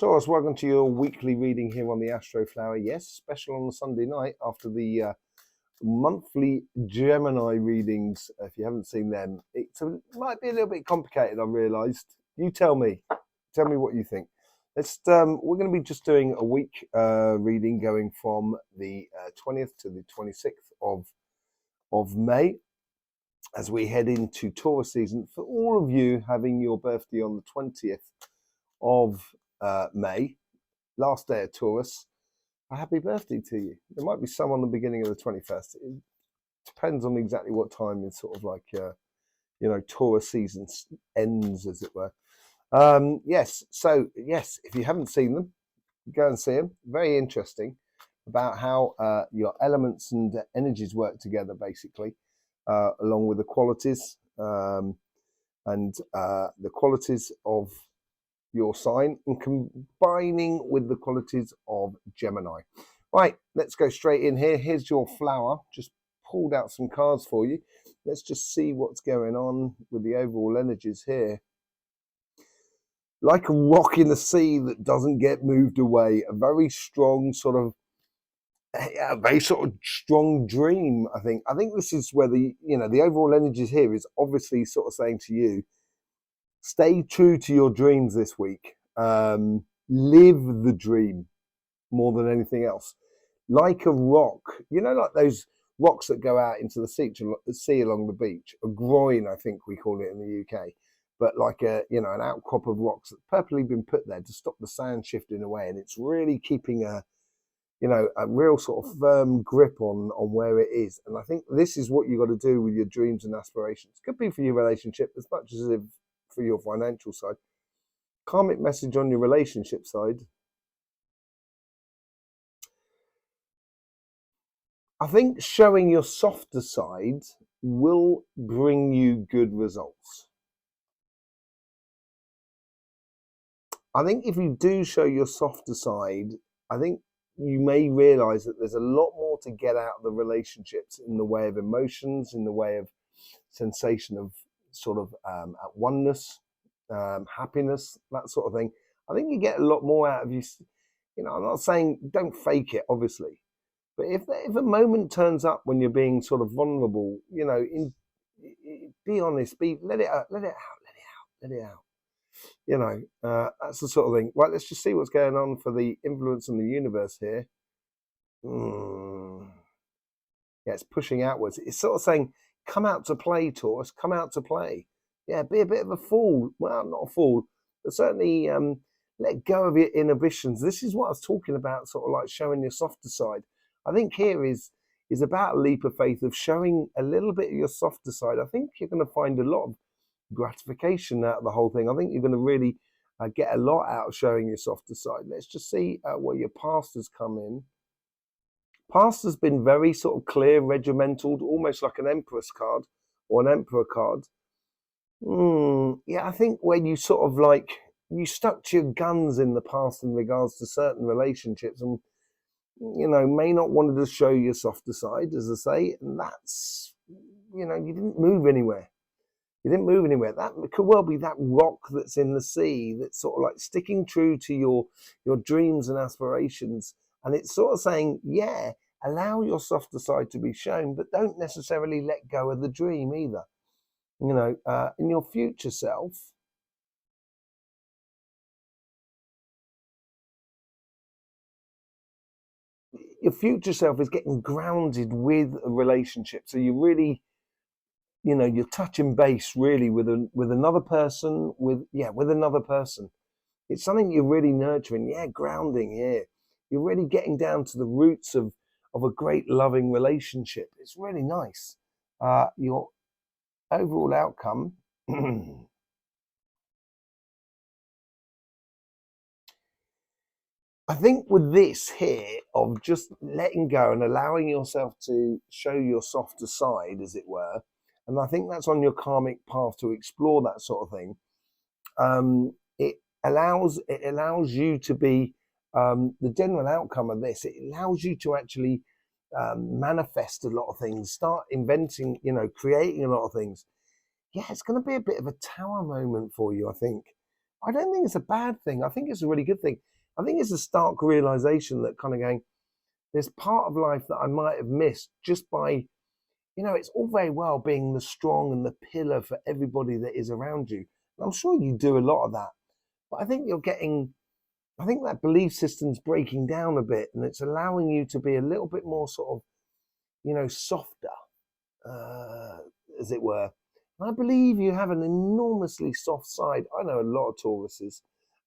Taurus, welcome to your weekly reading here on the Astroflower. Yes, special on the Sunday night after the monthly Gemini readings. If you haven't seen them, it might be a little bit complicated, I realised. You tell me what you think. We're going to be just doing a week reading going from the 20th to the 26th of May as we head into Taurus season. For all of you having your birthday on the 20th of May, last day of Taurus, a happy birthday to you. There might be some on the beginning of the 21st. It depends on exactly what time it's sort of like, Taurus season ends, as it were. Yes, if you haven't seen them, go and see them. Very interesting about how your elements and energies work together, basically, along with the qualities and the qualities of your sign and combining with the qualities of Gemini. Right, let's go straight in here. Here's your flower. Just pulled out some cards for you. Let's just see what's going on with the overall energies here. Like a rock in the sea that doesn't get moved away, a very strong strong dream. I think this is where the overall energies here is obviously sort of saying to you, stay true to your dreams this week. Live the dream more than anything else. Like a rock, like those rocks that go out into the sea along the beach. A groin, I think we call it in the UK. But like an outcrop of rocks that's purposely been put there to stop the sand shifting away, and it's really keeping a real sort of firm grip on where it is. And I think this is what you got to do with your dreams and aspirations. Could be for your relationship as much as if for your financial side. Karmic message on your relationship side. I think showing your softer side will bring you good results. I think if you do show your softer side, I think you may realize that there's a lot more to get out of the relationships in the way of emotions, in the way of sensation of sort of at oneness, happiness, that sort of thing. I think you get a lot more out of you. I'm not saying don't fake it, obviously, but if a moment turns up when you're being sort of vulnerable, be honest, let it out. That's the sort of thing. Right, let's just see what's going on for the influence in the universe here. Yeah, it's pushing outwards. It's sort of saying, come out to play, Taurus, come out to play. Yeah, be a bit of a fool. Well, not a fool, but certainly let go of your inhibitions. This is what I was talking about, sort of like showing your softer side. I think here is about a leap of faith of showing a little bit of your softer side. I think you're going to find a lot of gratification out of the whole thing. I think you're going to really get a lot out of showing your softer side. Let's just see where your past has come in. Past has been very sort of clear, regimental, almost like an Empress card or an Emperor card. Yeah, I think when you sort of like, you stuck to your guns in the past in regards to certain relationships and, may not want to show your softer side, as I say, and that's, you didn't move anywhere. That could well be that rock that's in the sea that's sort of like sticking true to your dreams and aspirations. And it's sort of saying, yeah, allow your softer side to be shown, but don't necessarily let go of the dream either. In your future self, your future self is getting grounded with a relationship. So you really, you're touching base really with another person, with another person. It's something you're really nurturing. Yeah, grounding here. You're really getting down to the roots of a great loving relationship. It's really nice. Your overall outcome. I think with this here of just letting go and allowing yourself to show your softer side, as it were, and I think that's on your karmic path to explore that sort of thing. It allows you to be the general outcome of this. It allows you to actually manifest a lot of things, start inventing, creating a lot of things. Yeah, it's going to be a bit of a tower moment for you, I think. I don't think it's a bad thing. I think it's a really good thing. I think it's a stark realization that kind of going, there's part of life that I might have missed just by, it's all very well being the strong and the pillar for everybody that is around you. And I'm sure you do a lot of that. But I think I think that belief system's breaking down a bit, and it's allowing you to be a little bit more sort of, softer, uh, as it were. And I believe you have an enormously soft side. I know a lot of Tauruses,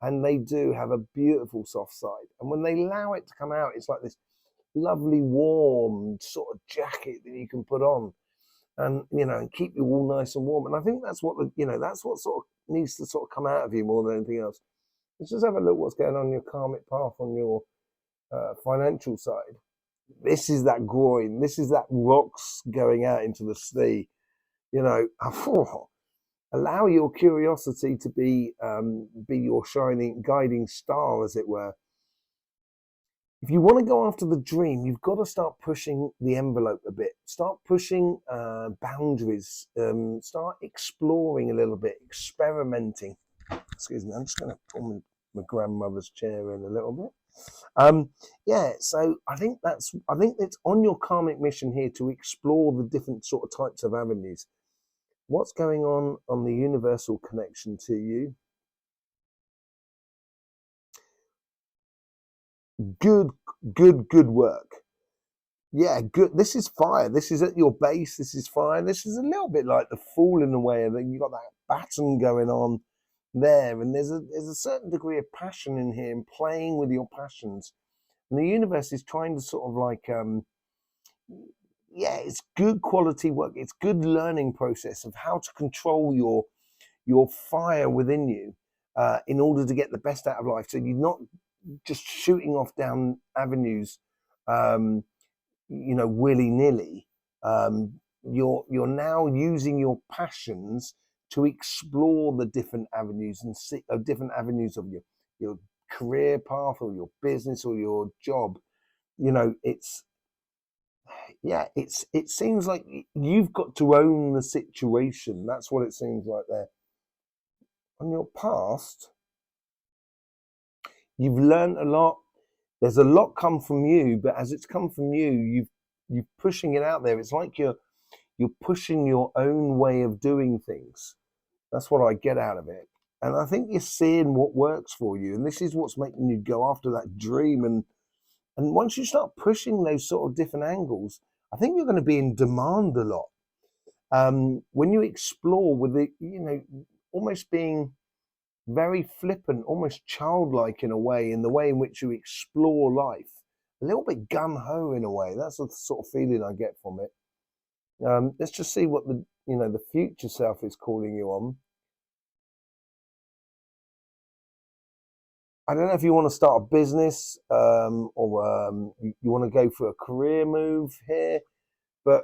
and they do have a beautiful soft side. And when they allow it to come out, it's like this lovely, warm sort of jacket that you can put on, and and keep you all nice and warm. And I think that's what that's what sort of needs to sort of come out of you more than anything else. Let's just have a look what's going on in your karmic path on your financial side. This is that groin. This is that rocks going out into the sea. Allow your curiosity to be your shining guiding star, as it were. If you want to go after the dream, you've got to start pushing the envelope a bit. Start pushing boundaries. Start exploring a little bit, experimenting. Excuse me, I'm just going to pull my grandmother's chair in a little bit. So I think it's on your karmic mission here to explore the different sort of types of avenues. What's going on the universal connection to you? Good work. Yeah, good. This is fire. This is at your base. This is fire. This is a little bit like the Fool in a way. That you've got that baton going on there, and there's a certain degree of passion in here, and playing with your passions. And the universe is trying to sort of like, it's good quality work. It's good learning process of how to control your fire within you in order to get the best out of life. So you're not just shooting off down avenues, willy-nilly. You're now using your passions to explore the different avenues and see different avenues of your career path or your business or your job. It seems like you've got to own the situation. That's what it seems like there. On your past, you've learned a lot. There's a lot come from you, but as it's come from you, you're pushing it out there. It's like you're pushing your own way of doing things. That's what I get out of it. And I think you're seeing what works for you. And this is what's making you go after that dream. And once you start pushing those sort of different angles, I think you're going to be in demand a lot. When you explore with it, almost being very flippant, almost childlike in a way, in the way in which you explore life, a little bit gung-ho in a way. That's the sort of feeling I get from it. Let's just see what the future self is calling you on. I don't know if you want to start a business or you want to go for a career move here, but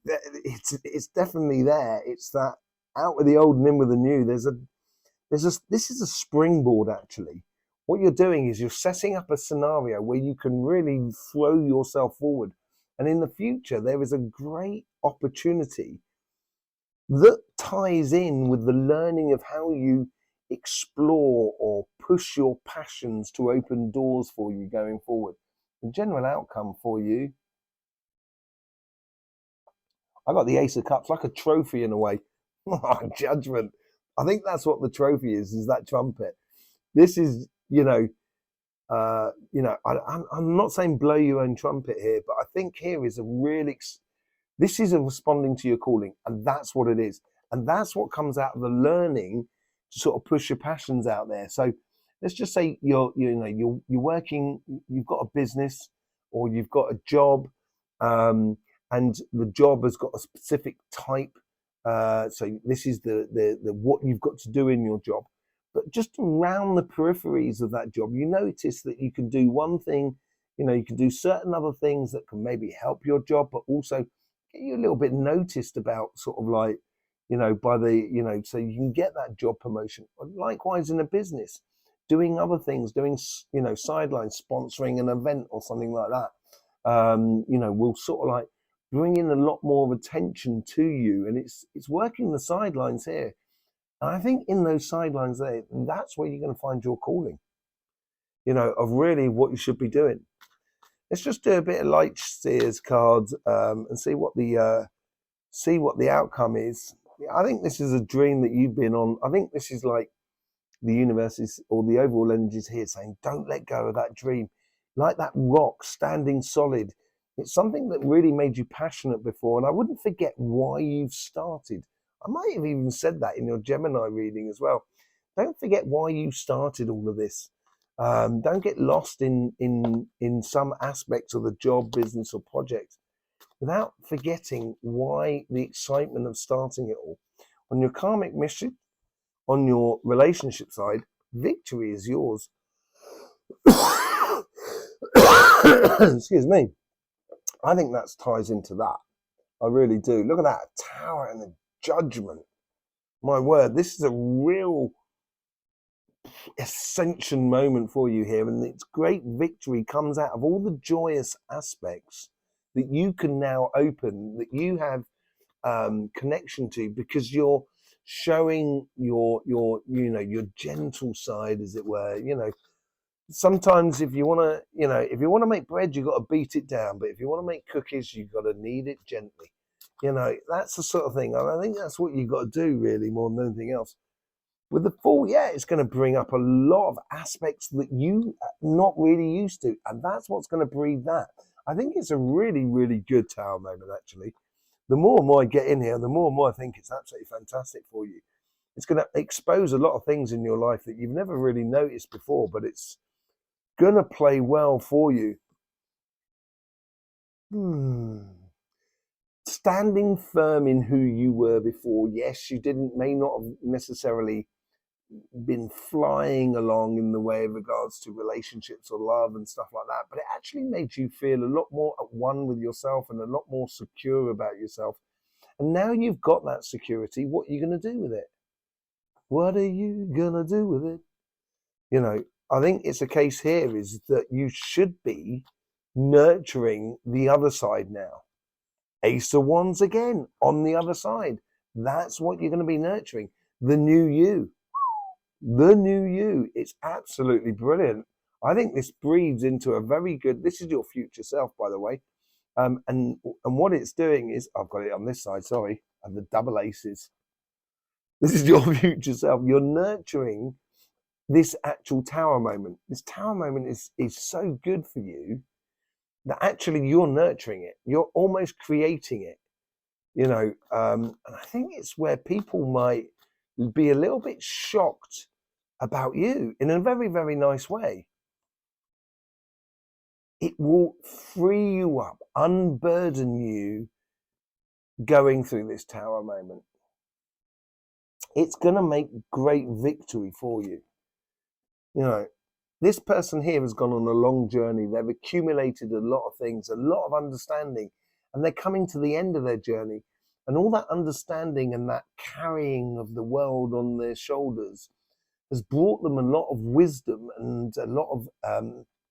it's definitely there. It's that out with the old and in with the new. This is a springboard, actually. What you're doing is you're setting up a scenario where you can really throw yourself forward. And in the future, there is a great opportunity that ties in with the learning of how you explore or push your passions to open doors for you going forward. The general outcome for you, I got the Ace of Cups, like a trophy in a way. Judgment. I think that's what the trophy is that trumpet. This is, I'm not saying blow your own trumpet here, but I think here is this is a responding to your calling, and that's what it is. And that's what comes out of the learning to sort of push your passions out there. So let's just say you're working, you've got a business or you've got a job, and the job has got a specific type. So this is the what you've got to do in your job. But just around the peripheries of that job, you notice that you can do one thing, you can do certain other things that can maybe help your job, but also get you a little bit noticed about sort of like, by the, so you can get that job promotion. Likewise in a business, doing other things, doing, sidelines, sponsoring an event or something like that, will sort of like bring in a lot more of attention to you. And it's working the sidelines here. And I think in those sidelines there, that's where you're going to find your calling. of really what you should be doing. Let's just do a bit of light Seers cards and see what the outcome is. I think this is a dream that you've been on. I think this is like the universe is, or the overall energy is here saying, don't let go of that dream. Like that rock standing solid. It's something that really made you passionate before. And I wouldn't forget why you've started. I might have even said that in your Gemini reading as well. Don't forget why you started all of this. Don't get lost in some aspects of the job, business, or project without forgetting why the excitement of starting it all. On your karmic mission, on your relationship side, victory is yours. Excuse me. I think that ties into that. I really do. Look at that tower and the judgment. My word, this is a real ascension moment for you here, and its great victory comes out of all the joyous aspects that you can now open, that you have connection to, because you're showing your gentle side, as it were. Sometimes if you want to make bread, you've got to beat it down, but if you want to make cookies, you've got to knead it gently. That's the sort of thing. And I think that's what you've got to do, really, more than anything else. With the Fool, it's going to bring up a lot of aspects that you are not really used to, and that's what's going to breed that. I think it's a really, really good tower moment, actually. The more and more I get in here, the more and more I think it's absolutely fantastic for you. It's going to expose a lot of things in your life that you've never really noticed before, but it's going to play well for you. Standing firm in who you were before. Yes, you may not have necessarily been flying along in the way of regards to relationships or love and stuff like that, but it actually made you feel a lot more at one with yourself and a lot more secure about yourself. And now you've got that security, what are you going to do with it? What are you going to do with it? I think it's a case here is that you should be nurturing the other side now. Ace of Wands again on the other side. That's what you're going to be nurturing. The new you. The new you. It's absolutely brilliant. I think this breeds into a very good, this is your future self, by the way. And what it's doing is, I've got it on this side, sorry, and the double aces. This is your future self. You're nurturing this actual tower moment. This tower moment is so good for you that actually you're nurturing it. You're almost creating it, and I think it's where people might be a little bit shocked about you in a very, very nice way. It will free you up, unburden you going through this tower moment. It's going to make great victory for you. This person here has gone on a long journey. They've accumulated a lot of things, a lot of understanding, and they're coming to the end of their journey. And all that understanding and that carrying of the world on their shoulders has brought them a lot of wisdom and a lot of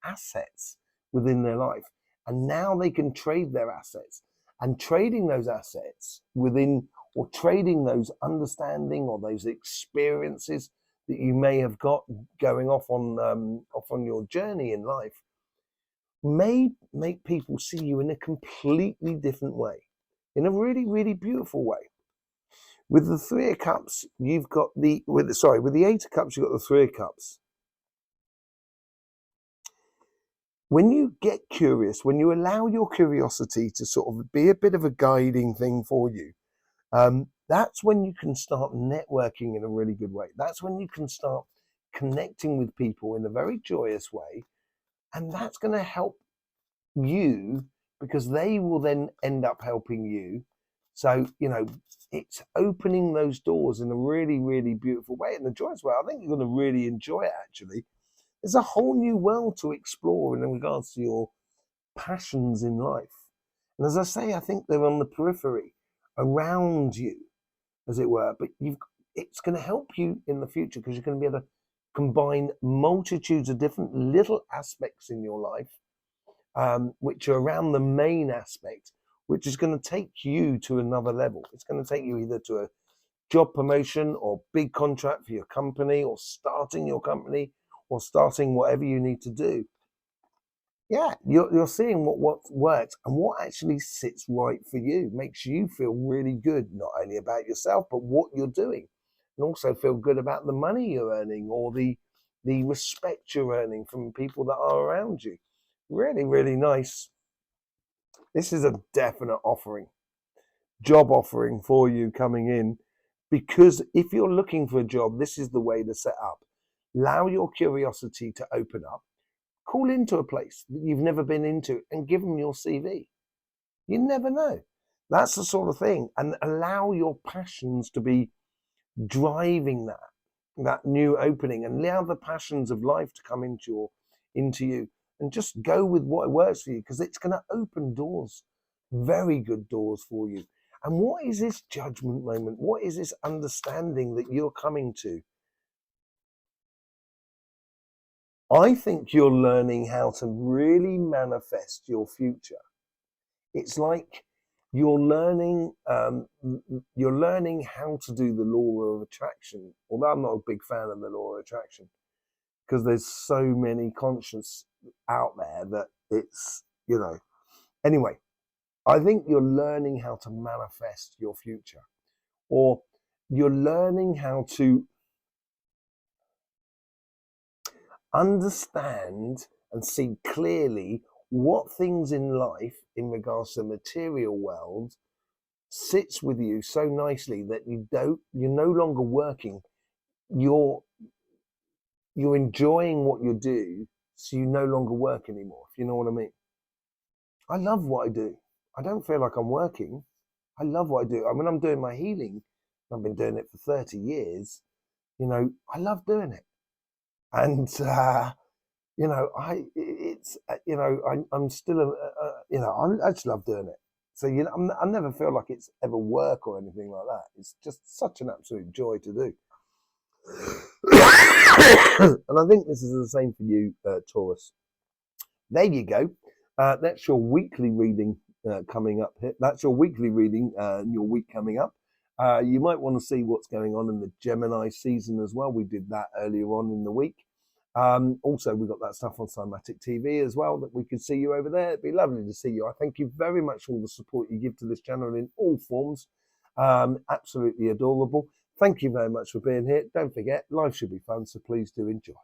assets within their life. And now they can trade their assets. And trading those assets within, or trading those understanding or those experiences that you may have got going off on your journey in life, may make people see you in a completely different way, in a really, really beautiful way. With the Three of Cups, you've got with the Eight of Cups, you've got the Three of Cups. When you get curious, when you allow your curiosity to sort of be a bit of a guiding thing for you, that's when you can start networking in a really good way. That's when you can start connecting with people in a very joyous way. And that's going to help you because they will then end up helping you. So, it's opening those doors in a really, really beautiful way. In the joyous way, I think you're going to really enjoy it, actually. There's a whole new world to explore in regards to your passions in life. And as I say, I think they're on the periphery, around you, as it were. But it's going to help you in the future because you're going to be able to combine multitudes of different little aspects in your life, which are around the main aspect, which is going to take you to another level. It's going to take you either to a job promotion or big contract for your company or starting your company or starting whatever you need to do. Yeah, you're seeing what works and what actually sits right for you, makes you feel really good, not only about yourself, but what you're doing. And also feel good about the money you're earning or the respect you're earning from people that are around you. Really, really nice. This is a definite job offering for you coming in, because if you're looking for a job, this is the way to set up. Allow your curiosity to open up. Call into a place that you've never been into and give them your CV. You never know. That's the sort of thing. And allow your passions to be driving that new opening, and allow the passions of life to come into you, and just go with what works for you, because it's going to open doors, very good doors for you. And what is this judgment moment? What is this understanding that you're coming to? I think you're learning how to really manifest your future. It's like you're learning how to do the law of attraction. Although I'm not a big fan of the law of attraction, because there's so many conscious out there that it's, Anyway, I think you're learning how to manifest your future, or you're learning how to understand and see clearly what things in life, in regards to the material world, sits with you so nicely that you're no longer working. You're enjoying what you do, so you no longer work anymore, if you know what I mean. I love what I do. I don't feel like I'm working. I love what I do. I mean, I'm doing my healing. I've been doing it for 30 years. I love doing it. And I'm still I just love doing it. So I never feel like it's ever work or anything like that. It's just such an absolute joy to do. And I think this is the same for you, Taurus. There you go. That's your weekly reading coming up here. That's your weekly reading and your week coming up. You might want to see what's going on in the Gemini season as well. We did that earlier on in the week. Also, we've got that stuff on Cymatic TV as well, that we could see you over there. It'd be lovely to see you. I thank you very much for all the support you give to this channel in all forms. Absolutely adorable. Thank you very much for being here. Don't forget, life should be fun, so please do enjoy.